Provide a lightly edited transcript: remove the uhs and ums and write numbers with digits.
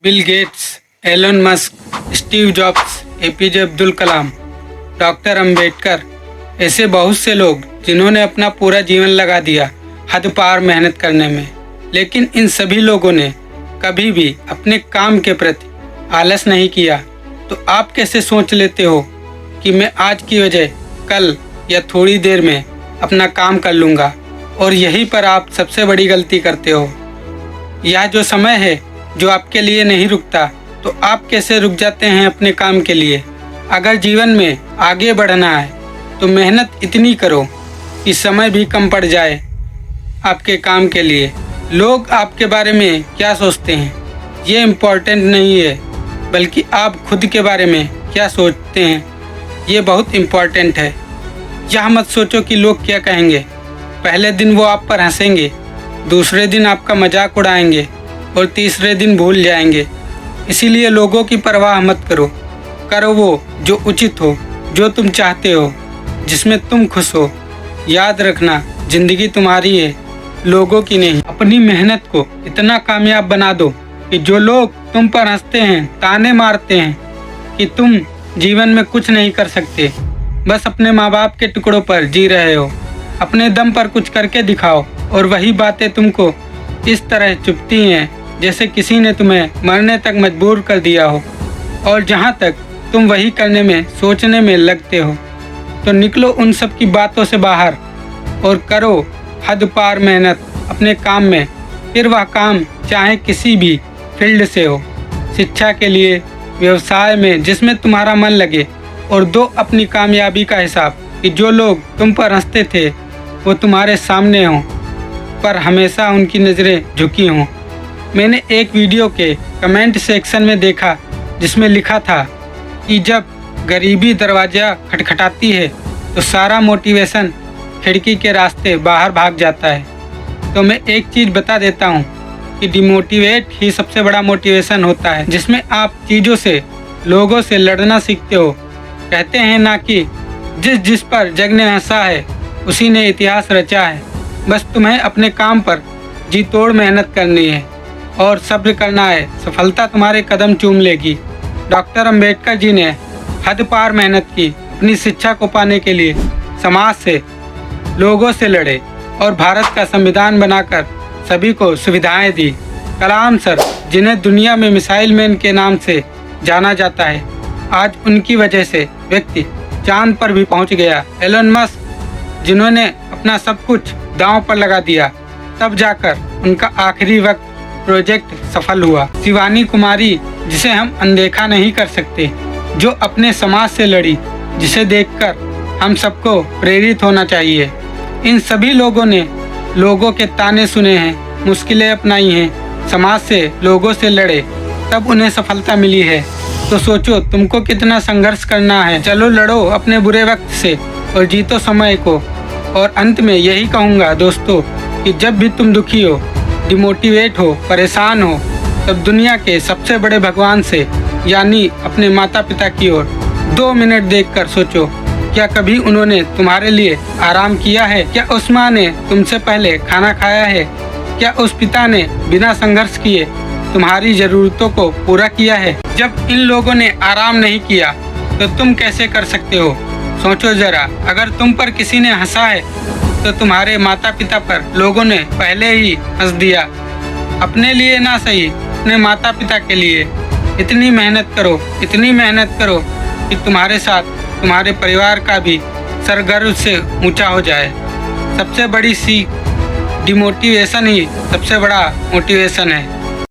Bill Gates, Elon Musk, Steve Jobs, APJ Abdul Kalam, doctor Ambedkar, ऐसे बहुत से लोग जिन्होंने अपना पूरा जीवन लगा दिया हद पार मेहनत करने में। लेकिन इन सभी लोगों ने कभी भी अपने काम के प्रति आलस नहीं किया। तो आप कैसे सोच लेते हो कि मैं आज की वजह कल या थोड़ी देर में अपना काम कर लूँगा, और यहीं पर आप सबसे बड़ी गलती करते हो। यह जो समय है जो आपके लिए नहीं रुकता, तो आप कैसे रुक जाते हैं अपने काम के लिए। अगर जीवन में आगे बढ़ना है तो मेहनत इतनी करो कि समय भी कम पड़ जाए आपके काम के लिए। लोग आपके बारे में क्या सोचते हैं ये इम्पोर्टेंट नहीं है, बल्कि आप खुद के बारे में क्या सोचते हैं ये बहुत इम्पोर्टेंट है। यह मत सोचो कि लोग क्या कहेंगे। पहले दिन वो आप पर हंसेंगे, दूसरे दिन आपका मजाक उड़ाएंगे और तीसरे दिन भूल जाएंगे। इसीलिए लोगों की परवाह मत करो। करो वो जो उचित हो, जो तुम चाहते हो, जिसमें तुम खुश हो। याद रखना, जिंदगी तुम्हारी है, लोगों की नहीं। अपनी मेहनत को इतना कामयाब बना दो कि जो लोग तुम पर हंसते हैं, ताने मारते हैं कि तुम जीवन में कुछ नहीं कर सकते, बस अपने माँ बाप के टुकड़ों पर जी रहे हो, अपने दम पर कुछ करके दिखाओ। और वही बातें तुमको इस तरह चुभती हैं जैसे किसी ने तुम्हें मरने तक मजबूर कर दिया हो। और जहाँ तक तुम वही करने में सोचने में लगते हो, तो निकलो उन सब की बातों से बाहर और करो हद पार मेहनत अपने काम में। फिर वह काम चाहे किसी भी फील्ड से हो, शिक्षा के लिए, व्यवसाय में, जिसमें तुम्हारा मन लगे। और दो अपनी कामयाबी का हिसाब कि जो लोग तुम पर हंसते थे वो तुम्हारे सामने हों, पर हमेशा उनकी नज़रें झुकी हों। मैंने एक वीडियो के कमेंट सेक्शन में देखा जिसमें लिखा था कि जब गरीबी दरवाज़ा खटखटाती है तो सारा मोटिवेशन खिड़की के रास्ते बाहर भाग जाता है। तो मैं एक चीज़ बता देता हूँ कि डिमोटिवेट ही सबसे बड़ा मोटिवेशन होता है, जिसमें आप चीज़ों से, लोगों से लड़ना सीखते हो। कहते हैं ना कि जिस पर जग ने हंसा है उसी ने इतिहास रचा है। बस तुम्हें अपने काम पर जी तोड़ मेहनत करनी है और सब्र करना है, सफलता तुम्हारे कदम चूम लेगी। डॉक्टर अंबेडकर जी ने हद पार मेहनत की, अपनी शिक्षा को पाने के लिए समाज से, लोगों से लड़े और भारत का संविधान बनाकर सभी को सुविधाएं दी। कलाम सर, जिन्हें दुनिया में मिसाइल मैन के नाम से जाना जाता है, आज उनकी वजह से व्यक्ति चांद पर भी पहुंच गया। एलन मस्क, जिन्होंने अपना सब कुछ दांव पर लगा दिया, तब जाकर उनका आखिरी वक्त प्रोजेक्ट सफल हुआ। शिवानी कुमारी, जिसे हम अनदेखा नहीं कर सकते, जो अपने समाज से लड़ी, जिसे देखकर हम सबको प्रेरित होना चाहिए। इन सभी लोगों ने लोगों के ताने सुने हैं, मुश्किलें अपनाई हैं, समाज से, लोगों से लड़े, तब उन्हें सफलता मिली है। तो सोचो तुमको कितना संघर्ष करना है। चलो लड़ो अपने बुरे वक्त से और जीतो समय को। और अंत में यही कहूँगा दोस्तों कि जब भी तुम दुखी हो, डिमोटिवेट हो, परेशान हो, तब दुनिया के सबसे बड़े भगवान से, यानी अपने माता पिता की ओर 2 मिनट देखकर सोचो, क्या कभी उन्होंने तुम्हारे लिए आराम किया है? क्या उस माँ ने तुमसे पहले खाना खाया है? क्या उस पिता ने बिना संघर्ष किए तुम्हारी ज़रूरतों को पूरा किया है? जब इन लोगों ने आराम नहीं किया तो तुम कैसे कर सकते हो? सोचो ज़रा, अगर तुम पर किसी ने हंसा है तो तुम्हारे माता पिता पर लोगों ने पहले ही हंस दिया। अपने लिए ना सही, अपने माता पिता के लिए इतनी मेहनत करो, इतनी मेहनत करो कि तुम्हारे साथ तुम्हारे परिवार का भी सर गर्व से ऊंचा हो जाए। सबसे बड़ी सीख, डिमोटिवेशन ही सबसे बड़ा मोटिवेशन है।